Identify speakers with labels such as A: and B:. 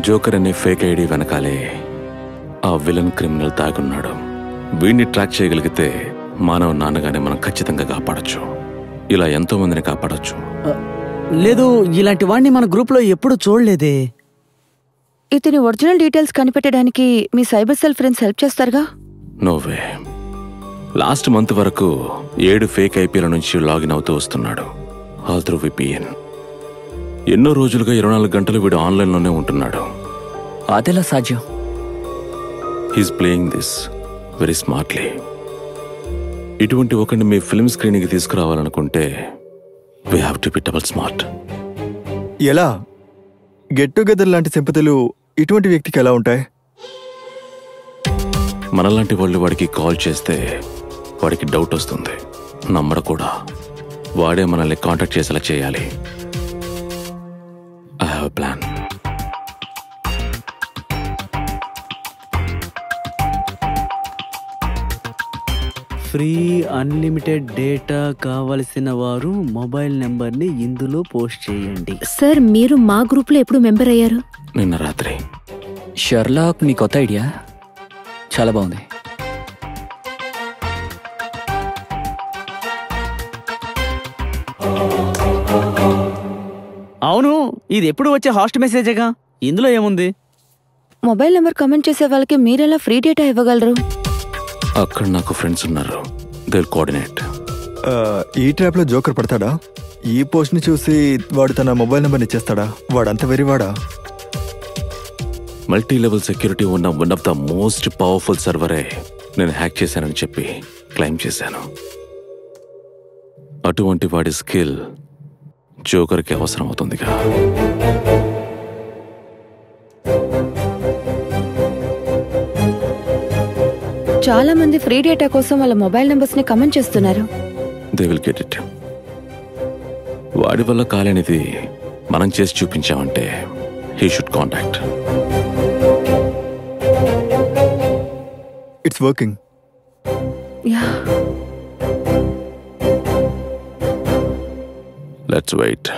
A: Joker అనే fake ID వెనకాలే ఆ విలన్ క్రిమినల్ తాగున్నాడు. వీడిని ట్రాక్ చేయగలిగితే మానవ నాన్నగానే మనం ఖచ్చితంగా కాపాడొచ్చు. ఇలా ఎంతో మందిని కాపాడొచ్చు.
B: లేదు, ఇలాంటి వాడిని మన గ్రూప్లో ఎప్పుడు చూడలేదే.
C: ఇతని ఒరిజినల్ డీటెయిల్స్ కనిపెట్టడానికి మీ సైబర్ సెల్ ఫ్రెండ్స్ హెల్ప్ చేస్తారుగా?
A: నోవే. లాస్ట్ మంత్ వరకు 7 ఫేక్ ఐపీల నుంచి లాగిన్ అవుతూ వస్తున్నాడు, ఆల్ త్రూ VPN. ఎన్నో రోజులుగా 24 గంటలు వీడు ఆన్లైన్లోనే ఉంటున్నాడు.
D: అదెలా సాధ్యం?
A: He's playing this very smartly. ఇటువంటి ఒకరిని మీ ఫిల్మ్ స్క్రీన్కి తీసుకురావాలనుకుంటే we have to be double smart.
E: ఎలా? గెట్ టుగెదర్ లాంటి సింపతులు ఇటువంటి వ్యక్తికి ఎలా ఉంటాయి?
A: మనలాంటి వాళ్ళు వాడికి కాల్ చేస్తే వాడికి డౌట్ వస్తుంది, నమ్మడు కూడా. వాడే మనల్ని కాంటాక్ట్ చేసేలా చేయాలి. I have a plan.
B: Free unlimited data కావలసిన వారు మొబైల్ నెంబర్ని ఇందులో పోస్ట్ చేయండి.
C: సార్, మీరు మా గ్రూప్లో ఎప్పుడు మెంబర్ అయ్యారు?
A: నిన్న రాత్రి.
D: షర్లాక్, నీ కొత్త ఐడియా చాలా బాగుంది.
B: అవును, ఇది ఎప్పుడు వచ్చే హాస్ట్ మెసేజేగా, ఇందులో ఏముంది?
C: మొబైల్ నెంబర్ కమెంట్ చేసే వాళ్ళకి మీరెలా ఫ్రీ డేటా ఇవ్వగలరు?
A: అక్కడ నాకు ఫ్రెండ్స్ ఉన్నారు, దే విల్ కోఆర్డినేట్.
E: ఈ ట్రాప్లో జోకర్ పడతాడా? ఈ పోస్ట్ని చూసి వాడు తన మొబైల్ నెంబర్ని ఇచ్చేస్తాడా? వాడంత వెరివాడా?
A: మల్టీ లెవెల్ సెక్యూరిటీ ఉన్న one of the most powerful సర్వరే నేను హ్యాక్ చేశానని చెప్పి క్లెయిమ్ చేశాను. అటువంటి వాడి స్కిల్ జోకర్కి అవసరం అవుతుందిగా.
C: చాలా మంది ఫ్రీ డేటా కోసం వాళ్ళ మొబైల్ నెంబర్స్ ని కమెంట్ చేస్తున్నారు.
A: They will get it. వాడి వల్ల కాలేనిది మనం చేసి చూపించామంటే he should contact.
E: It's working.
A: Let's wait.